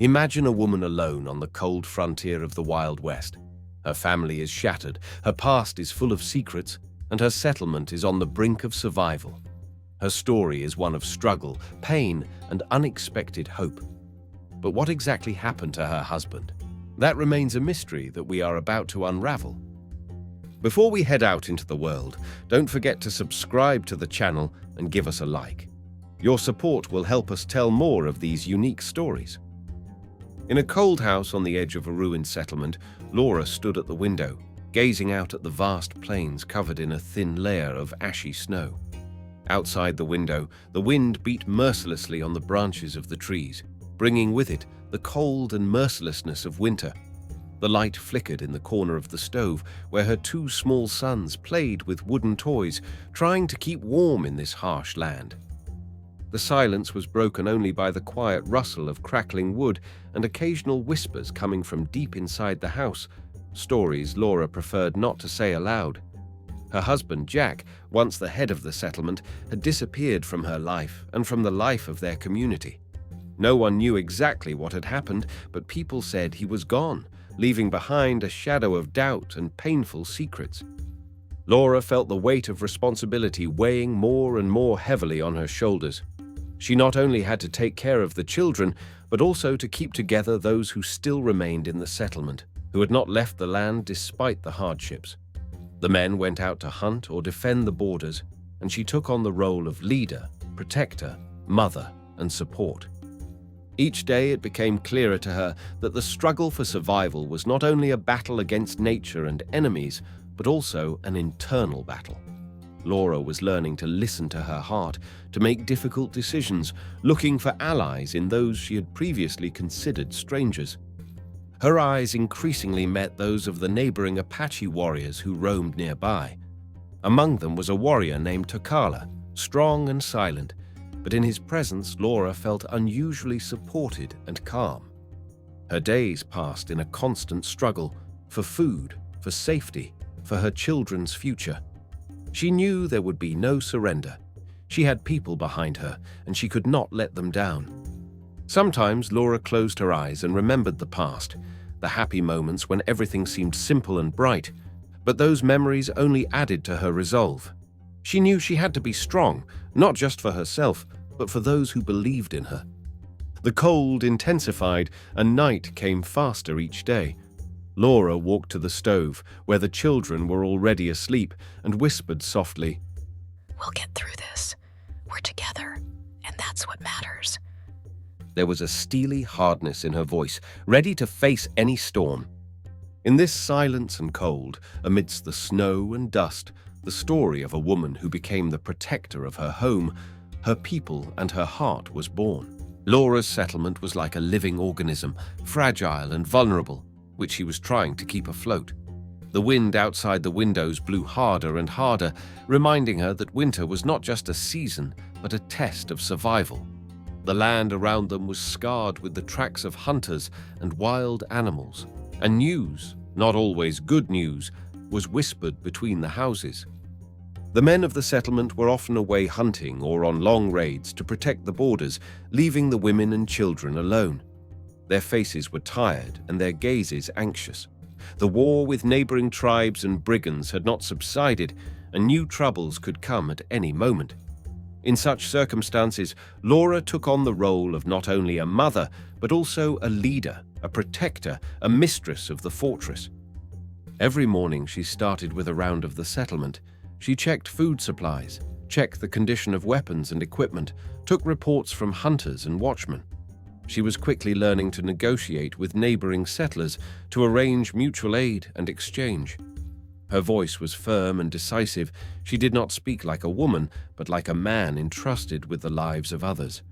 Imagine a woman alone on the cold frontier of the Wild West. Her family is shattered, her past is full of secrets, and her settlement is on the brink of survival. Her story is one of struggle, pain, and unexpected hope. But what exactly happened to her husband? That remains a mystery that we are about to unravel. Before we head out into the world, don't forget to subscribe to the channel and give us a like. Your support will help us tell more of these unique stories. In a cold house on the edge of a ruined settlement, Laura stood at the window, gazing out at the vast plains covered in a thin layer of ashy snow. Outside the window, the wind beat mercilessly on the branches of the trees, bringing with it the cold and mercilessness of winter. The light flickered in the corner of the stove where her two small sons played with wooden toys, trying to keep warm in this harsh land. The silence was broken only by the quiet rustle of crackling wood and occasional whispers coming from deep inside the house, stories Laura preferred not to say aloud. Her husband, Jack, once the head of the settlement, had disappeared from her life and from the life of their community. No one knew exactly what had happened, but people said he was gone, leaving behind a shadow of doubt and painful secrets. Laura felt the weight of responsibility weighing more and more heavily on her shoulders. She not only had to take care of the children, but also to keep together those who still remained in the settlement, who had not left the land despite the hardships. The men went out to hunt or defend the borders, and she took on the role of leader, protector, mother, and support. Each day it became clearer to her that the struggle for survival was not only a battle against nature and enemies, but also an internal battle. Laura was learning to listen to her heart, to make difficult decisions, looking for allies in those she had previously considered strangers. Her eyes increasingly met those of the neighboring Apache warriors who roamed nearby. Among them was a warrior named Tokala, strong and silent, but in his presence Laura felt unusually supported and calm. Her days passed in a constant struggle for food, for safety, for her children's future. She knew there would be no surrender. She had people behind her, and she could not let them down. Sometimes Laura closed her eyes and remembered the past, the happy moments when everything seemed simple and bright, but those memories only added to her resolve. She knew she had to be strong, not just for herself, but for those who believed in her. The cold intensified, and night came faster each day. Laura walked to the stove, where the children were already asleep, and whispered softly, "We'll get through this. We're together, and that's what matters." There was a steely hardness in her voice, ready to face any storm. In this silence and cold, amidst the snow and dust, the story of a woman who became the protector of her home, her people, and her heart was born. Laura's settlement was like a living organism, fragile and vulnerable, which she was trying to keep afloat. The wind outside the windows blew harder and harder, reminding her that winter was not just a season, but a test of survival. The land around them was scarred with the tracks of hunters and wild animals, and news, not always good news, was whispered between the houses. The men of the settlement were often away hunting or on long raids to protect the borders, leaving the women and children alone. Their faces were tired and their gazes anxious. The war with neighboring tribes and brigands had not subsided, and new troubles could come at any moment. In such circumstances, Laura took on the role of not only a mother, but also a leader, a protector, a mistress of the fortress. Every morning she started with a round of the settlement. She checked food supplies, checked the condition of weapons and equipment, took reports from hunters and watchmen. She was quickly learning to negotiate with neighboring settlers to arrange mutual aid and exchange. Her voice was firm and decisive. She did not speak like a woman, but like a man entrusted with the lives of others.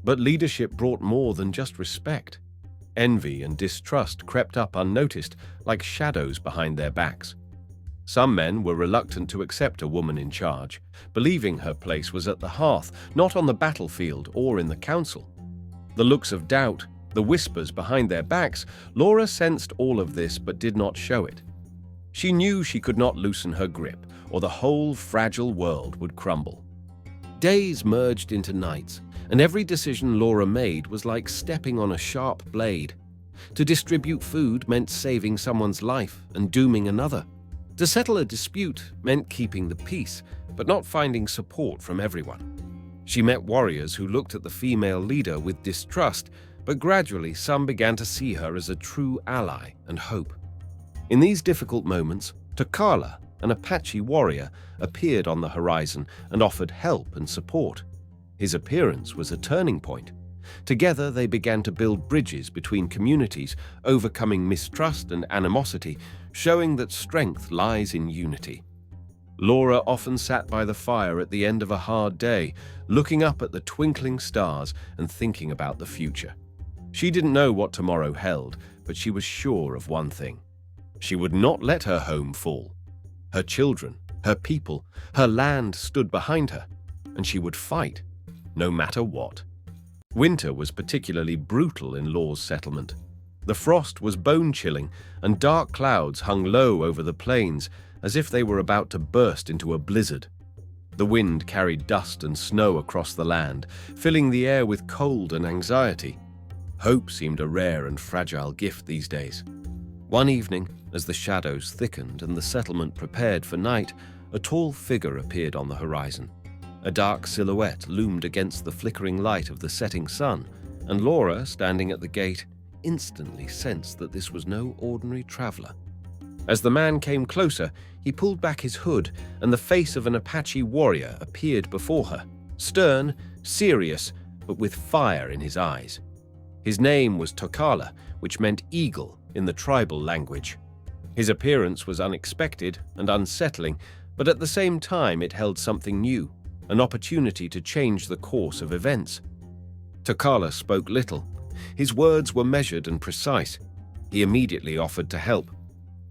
But leadership brought more than just respect. Envy and distrust crept up unnoticed, like shadows behind their backs. Some men were reluctant to accept a woman in charge, believing her place was at the hearth, not on the battlefield or in the council. The looks of doubt, the whispers behind their backs, Laura sensed all of this but did not show it. She knew she could not loosen her grip, or the whole fragile world would crumble. Days merged into nights, and every decision Laura made was like stepping on a sharp blade. To distribute food meant saving someone's life and dooming another. To settle a dispute meant keeping the peace, but not finding support from everyone. She met warriors who looked at the female leader with distrust, but gradually some began to see her as a true ally and hope. In these difficult moments, Tokala, an Apache warrior, appeared on the horizon and offered help and support. His appearance was a turning point. Together they began to build bridges between communities, overcoming mistrust and animosity, showing that strength lies in unity. Laura often sat by the fire at the end of a hard day, looking up at the twinkling stars and thinking about the future. She didn't know what tomorrow held, but she was sure of one thing. She would not let her home fall. Her children, her people, her land stood behind her, and she would fight, no matter what. Winter was particularly brutal in Laura's settlement. The frost was bone-chilling, and dark clouds hung low over the plains, as if they were about to burst into a blizzard. The wind carried dust and snow across the land, filling the air with cold and anxiety. Hope seemed a rare and fragile gift these days. One evening, as the shadows thickened and the settlement prepared for night, a tall figure appeared on the horizon. A dark silhouette loomed against the flickering light of the setting sun, and Laura, standing at the gate, instantly sensed that this was no ordinary traveler. As the man came closer, he pulled back his hood, and the face of an Apache warrior appeared before her, stern, serious, but with fire in his eyes. His name was Tokala, which meant eagle in the tribal language. His appearance was unexpected and unsettling, but at the same time it held something new, an opportunity to change the course of events. Tokala spoke little. His words were measured and precise. He immediately offered to help.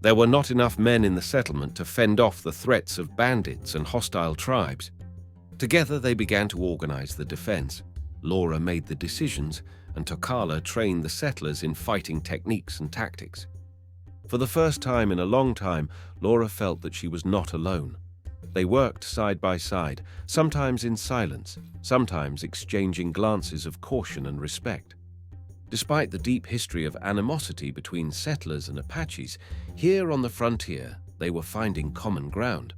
There were not enough men in the settlement to fend off the threats of bandits and hostile tribes. Together they began to organize the defense. Laura made the decisions, and Tokala trained the settlers in fighting techniques and tactics. For the first time in a long time, Laura felt that she was not alone. They worked side by side, sometimes in silence, sometimes exchanging glances of caution and respect. Despite the deep history of animosity between settlers and Apaches, here on the frontier they were finding common ground.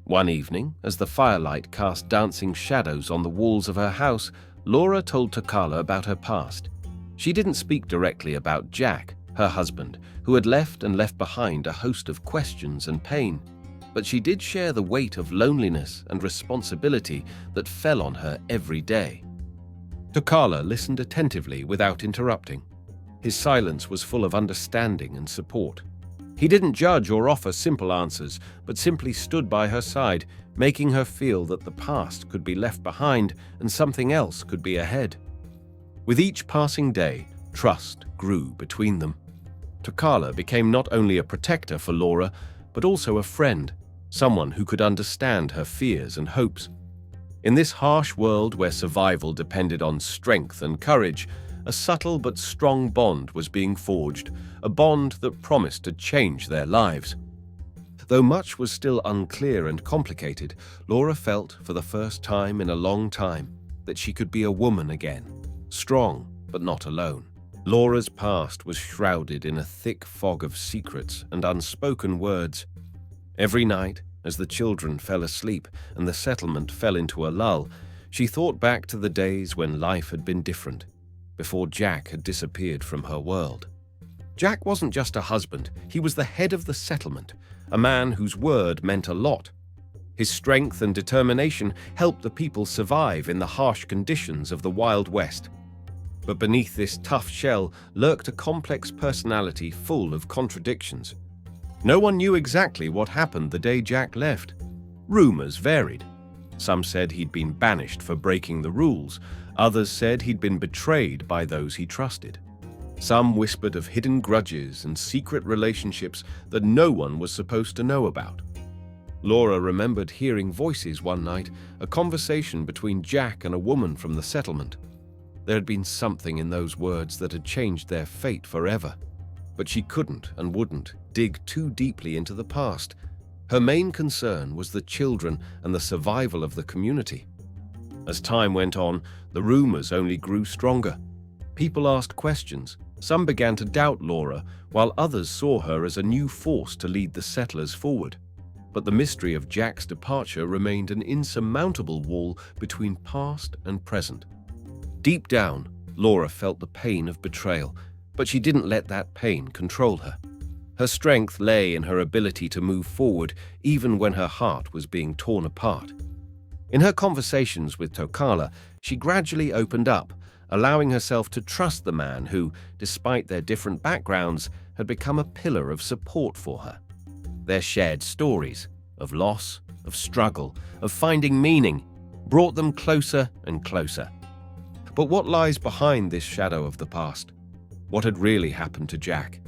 One evening, as the firelight cast dancing shadows on the walls of her house, Laura told Tokala about her past. She didn't speak directly about Jack, her husband, who had left behind a host of questions and pain, but she did share the weight of loneliness and responsibility that fell on her every day. Tokala listened attentively without interrupting. His silence was full of understanding and support. He didn't judge or offer simple answers, but simply stood by her side, making her feel that the past could be left behind and something else could be ahead. With each passing day, trust grew between them. Tokala became not only a protector for Laura, but also a friend, someone who could understand her fears and hopes. In this harsh world where survival depended on strength and courage, a subtle but strong bond was being forged, a bond that promised to change their lives. Though much was still unclear and complicated, Laura felt, for the first time in a long time, that she could be a woman again, strong but not alone. Laura's past was shrouded in a thick fog of secrets and unspoken words. Every night, as the children fell asleep and the settlement fell into a lull, she thought back to the days when life had been different, before Jack had disappeared from her world. Jack wasn't just a husband, he was the head of the settlement, a man whose word meant a lot. His strength and determination helped the people survive in the harsh conditions of the Wild West. But beneath this tough shell lurked a complex personality full of contradictions. No one knew exactly what happened the day Jack left. Rumors varied. Some said he'd been banished for breaking the rules. Others said he'd been betrayed by those he trusted. Some whispered of hidden grudges and secret relationships that no one was supposed to know about. Laura remembered hearing voices one night, a conversation between Jack and a woman from the settlement. There had been something in those words that had changed their fate forever. But she couldn't and wouldn't dig too deeply into the past. Her main concern was the children and the survival of the community. As time went on, the rumors only grew stronger. People asked questions. Some began to doubt Laura, while others saw her as a new force to lead the settlers forward. But the mystery of Jack's departure remained an insurmountable wall between past and present. Deep down, Laura felt the pain of betrayal, but she didn't let that pain control her. Her strength lay in her ability to move forward even when her heart was being torn apart. In her conversations with Tokala, she gradually opened up, allowing herself to trust the man who, despite their different backgrounds, had become a pillar of support for her. Their shared stories of loss, of struggle, of finding meaning brought them closer and closer. But what lies behind this shadow of the past? What had really happened to Jack?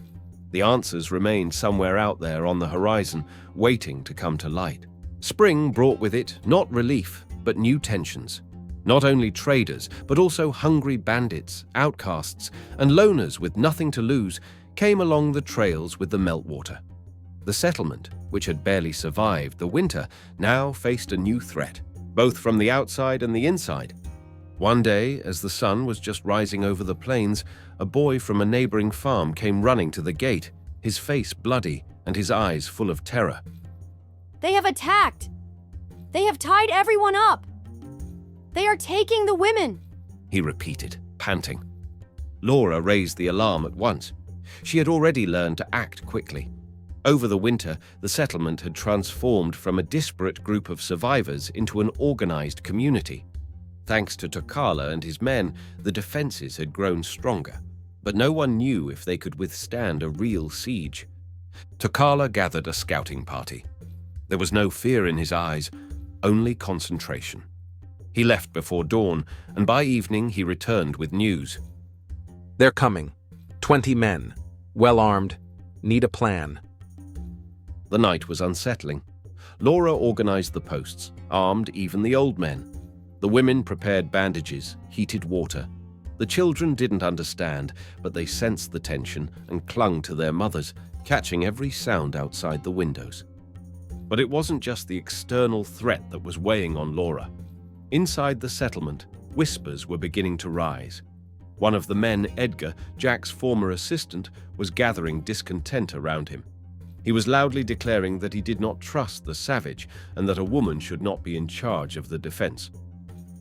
The answers remained somewhere out there on the horizon, waiting to come to light. Spring brought with it not relief, but new tensions. Not only traders, but also hungry bandits, outcasts, and loners with nothing to lose came along the trails with the meltwater. The settlement, which had barely survived the winter, now faced a new threat, both from the outside and the inside. One day, as the sun was just rising over the plains, a boy from a neighboring farm came running to the gate, his face bloody and his eyes full of terror. "They have attacked! They have tied everyone up! They are taking the women!" he repeated, panting. Laura raised the alarm at once. She had already learned to act quickly. Over the winter, the settlement had transformed from a disparate group of survivors into an organized community. Thanks to Tokala and his men, the defenses had grown stronger, but no one knew if they could withstand a real siege. Tokala gathered a scouting party. There was no fear in his eyes, only concentration. He left before dawn, and by evening he returned with news. "They're coming. 20 men. Well-armed. Need a plan." The night was unsettling. Laura organized the posts, armed even the old men. The women prepared bandages, heated water. The children didn't understand, but they sensed the tension and clung to their mothers, catching every sound outside the windows. But it wasn't just the external threat that was weighing on Laura. Inside the settlement, whispers were beginning to rise. One of the men, Edgar, Jack's former assistant, was gathering discontent around him. He was loudly declaring that he did not trust the savage and that a woman should not be in charge of the defense.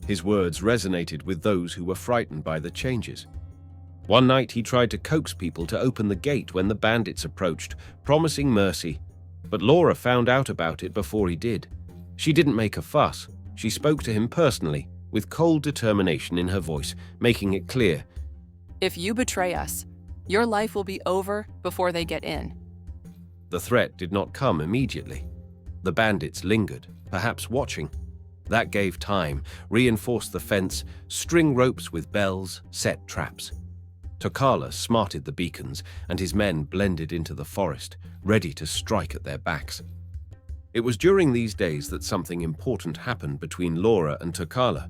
His words resonated with those who were frightened by the changes. One night he tried to coax people to open the gate when the bandits approached, promising mercy. But Laura found out about it before he did. She didn't make a fuss. She spoke to him personally, with cold determination in her voice, making it clear. "If you betray us, your life will be over before they get in." The threat did not come immediately. The bandits lingered, perhaps watching. That gave time, reinforced the fence, string ropes with bells, set traps. Tokala smarted the beacons, and his men blended into the forest, ready to strike at their backs. It was during these days that something important happened between Laura and Tokala.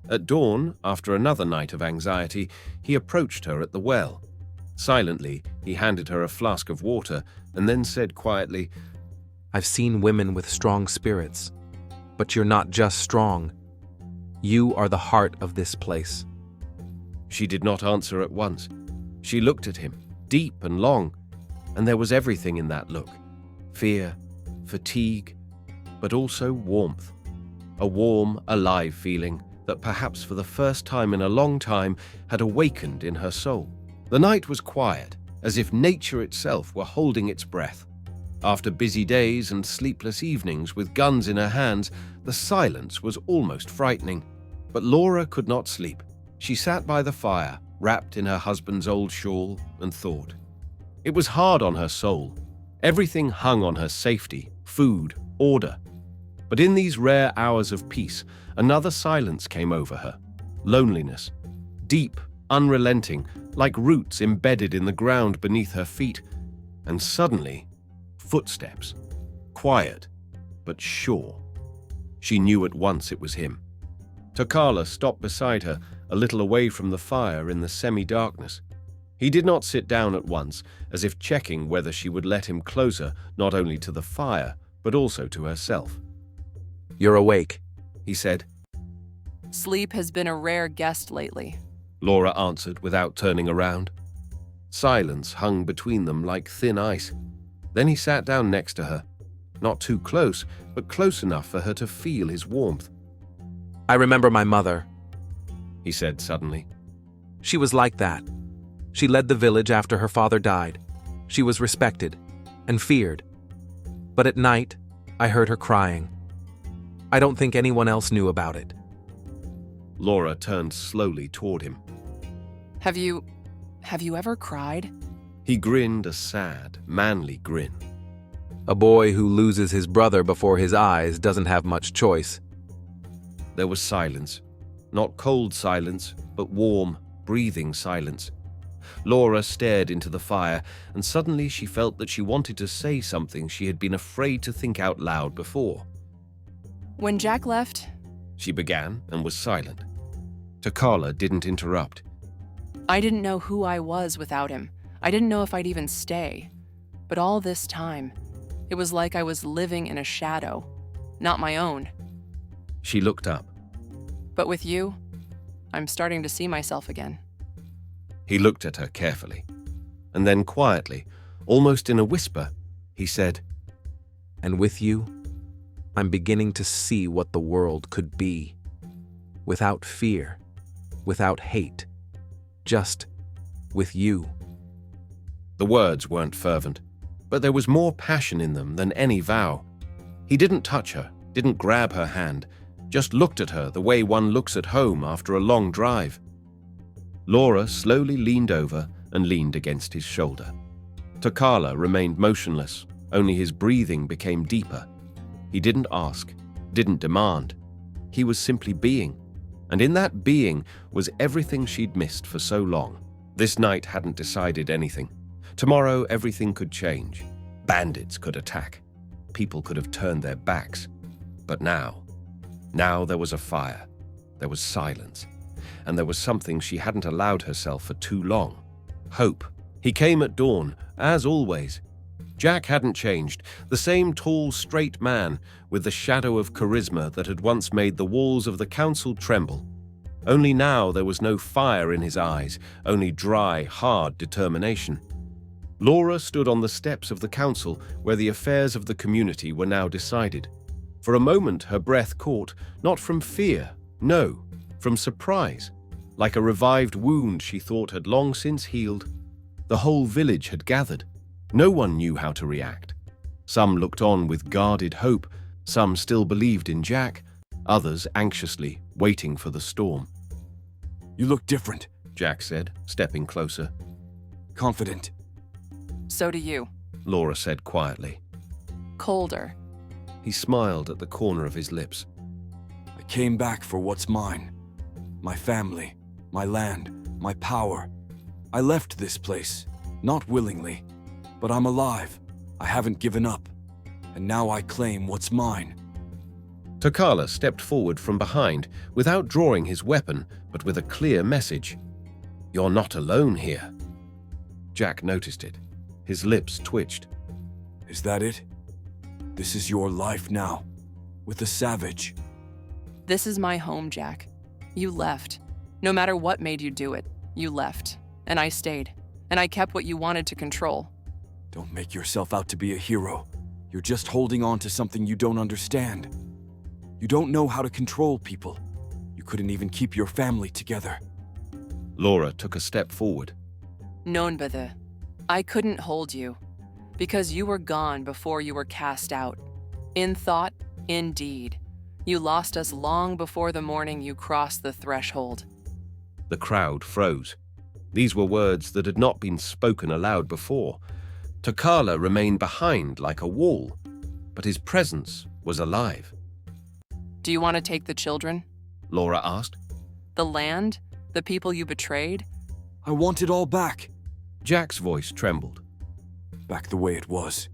At dawn, after another night of anxiety, he approached her at the well. Silently, he handed her a flask of water and then said quietly, "I've seen women with strong spirits, but you're not just strong. You are the heart of this place." She did not answer at once. She looked at him, deep and long, and there was everything in that look. Fear, fatigue, but also warmth. A warm, alive feeling that perhaps for the first time in a long time had awakened in her soul. The night was quiet, as if nature itself were holding its breath. After busy days and sleepless evenings with guns in her hands, the silence was almost frightening. But Laura could not sleep. She sat by the fire, wrapped in her husband's old shawl, and thought. It was hard on her soul. Everything hung on her safety, food, order. But in these rare hours of peace, another silence came over her. Loneliness. Deep, unrelenting, like roots embedded in the ground beneath her feet. And suddenly, footsteps. Quiet, but sure. She knew at once it was him. Tokala stopped beside her, a little away from the fire in the semi-darkness. He did not sit down at once, as if checking whether she would let him closer not only to the fire, but also to herself. "You're awake," he said. Sleep has been a rare guest lately. Laura answered without turning around. Silence hung between them like thin ice. Then he sat down next to her. Not too close, but close enough for her to feel his warmth. I remember my mother. He said suddenly. She was like that. She led the village after her father died. She was respected and feared. But at night, I heard her crying. I don't think anyone else knew about it. Laura turned slowly toward him. Have you ever cried? He grinned a sad, manly grin. A boy who loses his brother before his eyes doesn't have much choice. There was silence. Not cold silence, but warm, breathing silence. Laura stared into the fire, and suddenly she felt that she wanted to say something she had been afraid to think out loud before. When Jack left, She began and was silent. Tokala didn't interrupt. I didn't know who I was without him. I didn't know if I'd even stay. But all this time, it was like I was living in a shadow, not my own. She looked up. But with you, I'm starting to see myself again. He looked at her carefully, and then quietly, almost in a whisper, he said, And with you, I'm beginning to see what the world could be. Without fear, without hate, just with you. The words weren't fervent, but there was more passion in them than any vow. He didn't touch her, didn't grab her hand, just looked at her the way one looks at home after a long drive. Laura slowly leaned over and leaned against his shoulder. Tokala remained motionless, only his breathing became deeper. He didn't ask, didn't demand. He was simply being, and in that being was everything she'd missed for so long. This night hadn't decided anything. Tomorrow everything could change. Bandits could attack. People could have turned their backs. But now there was a fire. There was silence. And there was something she hadn't allowed herself for too long. Hope. He came at dawn, as always. Jack hadn't changed, the same tall, straight man with the shadow of charisma that had once made the walls of the council tremble. Only now there was no fire in his eyes, only dry, hard determination. Laura stood on the steps of the council where the affairs of the community were now decided. For a moment her breath caught, not from fear, no, from surprise. Like a revived wound she thought had long since healed. The whole village had gathered. No one knew how to react. Some looked on with guarded hope, some still believed in Jack, others anxiously, waiting for the storm. You look different, Jack said, stepping closer. confident. So do you. Laura said quietly. Colder. He smiled at the corner of his lips. I came back for what's mine. My family, my land, my power. I left this place, not willingly, but I'm alive. I haven't given up, and now I claim what's mine. Tokala stepped forward from behind, without drawing his weapon, but with a clear message. You're not alone here. Jack noticed it. His lips twitched. Is that it? This is your life now, with a savage. This is my home, Jack. You left. No matter what made you do it, you left. And I stayed. And I kept what you wanted to control. Don't make yourself out to be a hero. You're just holding on to something you don't understand. You don't know how to control people. You couldn't even keep your family together. Laura took a step forward. Nonbada, I couldn't hold you. Because you were gone before you were cast out. In thought, in deed. You lost us long before the morning you crossed the threshold. The crowd froze. These were words that had not been spoken aloud before. Tokala remained behind like a wall, but his presence was alive. Do you want to take the children? Laura asked. The land? The people you betrayed? I want it all back. Jack's voice trembled. Back the way it was.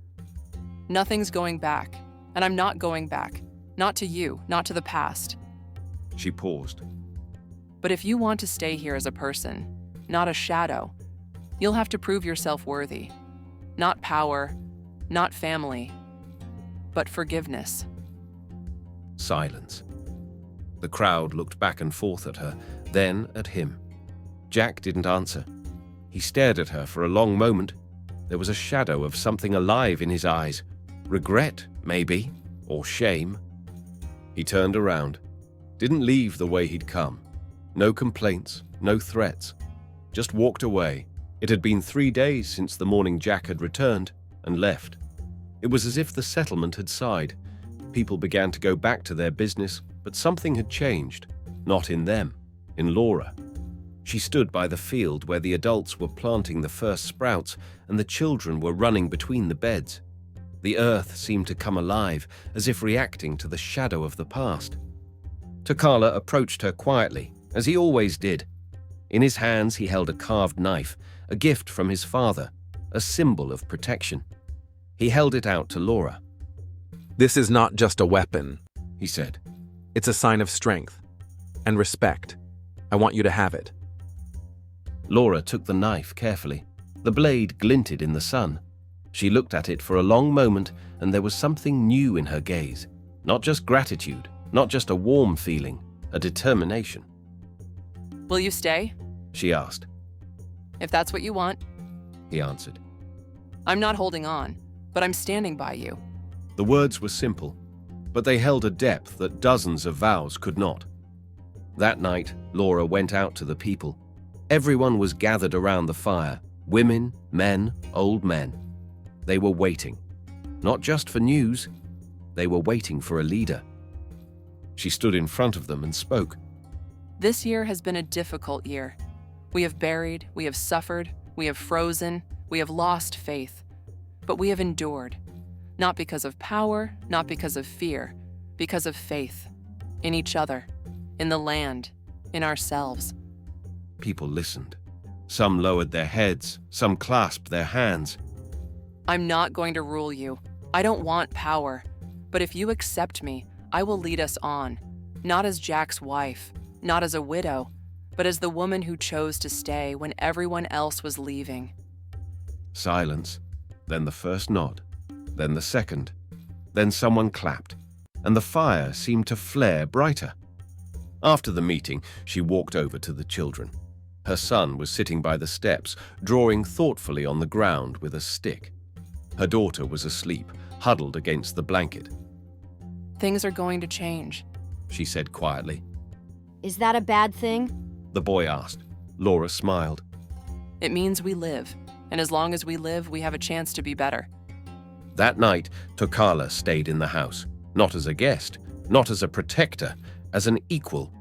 Nothing's going back. And I'm not going back. Not to you, not to the past. She paused. But if you want to stay here as a person, not a shadow, you'll have to prove yourself worthy. Not power, not family, but forgiveness. Silence. The crowd looked back and forth at her, then at him. Jack didn't answer. He stared at her for a long moment. There was a shadow of something alive in his eyes. Regret, maybe, or shame. He turned around. Didn't leave the way he'd come. No complaints, no threats. Just walked away. It had been 3 days since the morning Jack had returned and left. It was as if the settlement had sighed. People began to go back to their business, but something had changed. Not in them, in Laura. She stood by the field where the adults were planting the first sprouts and the children were running between the beds. The earth seemed to come alive, as if reacting to the shadow of the past. Tokala approached her quietly, as he always did. In his hands he held a carved knife, a gift from his father, a symbol of protection. He held it out to Laura. "This is not just a weapon," he said. "It's a sign of strength and respect. I want you to have it." Laura took the knife carefully. The blade glinted in the sun. She looked at it for a long moment, and there was something new in her gaze. Not just gratitude, not just a warm feeling, a determination. Will you stay? She asked. If that's what you want. He answered. I'm not holding on, but I'm standing by you. The words were simple, but they held a depth that dozens of vows could not. That night, Laura went out to the people. Everyone was gathered around the fire, women, men, old men. They were waiting, not just for news, they were waiting for a leader. She stood in front of them and spoke. This year has been a difficult year. We have buried, we have suffered, we have frozen, we have lost faith. But we have endured, not because of power, not because of fear, because of faith, in each other, in the land, in ourselves. People listened. Some lowered their heads, some clasped their hands. I'm not going to rule you. I don't want power. But if you accept me, I will lead us on, not as Jack's wife, not as a widow, but as the woman who chose to stay when everyone else was leaving. Silence, then the first nod, then the second, then someone clapped, and the fire seemed to flare brighter. After the meeting, she walked over to the children. Her son was sitting by the steps, drawing thoughtfully on the ground with a stick. Her daughter was asleep, huddled against the blanket. Things are going to change, she said quietly. Is that a bad thing? The boy asked. Laura smiled. It means we live, and as long as we live, we have a chance to be better. That night, Tokala stayed in the house, not as a guest, not as a protector, as an equal.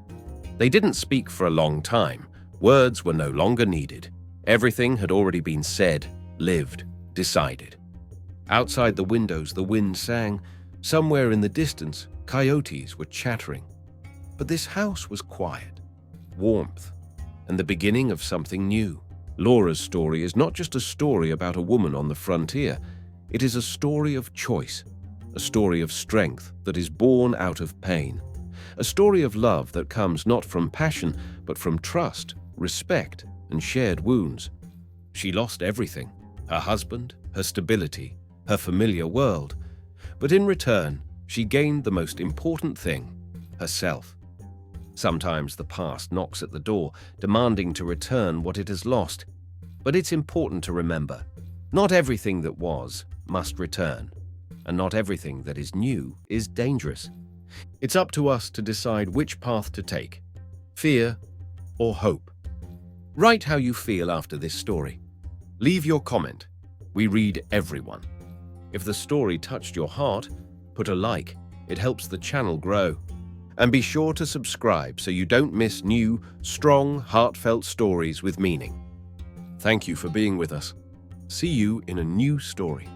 They didn't speak for a long time. Words were no longer needed. Everything had already been said, lived, decided. Outside the windows, the wind sang. Somewhere in the distance, coyotes were chattering. But this house was quiet, warmth, and the beginning of something new. Laura's story is not just a story about a woman on the frontier. It is a story of choice, a story of strength that is born out of pain, a story of love that comes not from passion, but from trust, respect, and shared wounds. She lost everything, her husband, her stability, her familiar world. But in return, she gained the most important thing, herself. Sometimes the past knocks at the door, demanding to return what it has lost. But it's important to remember, not everything that was must return, and not everything that is new is dangerous. It's up to us to decide which path to take, fear or hope. Write how you feel after this story. Leave your comment. We read everyone. If the story touched your heart, put a like. It helps the channel grow. And be sure to subscribe so you don't miss new, strong, heartfelt stories with meaning. Thank you for being with us. See you in a new story.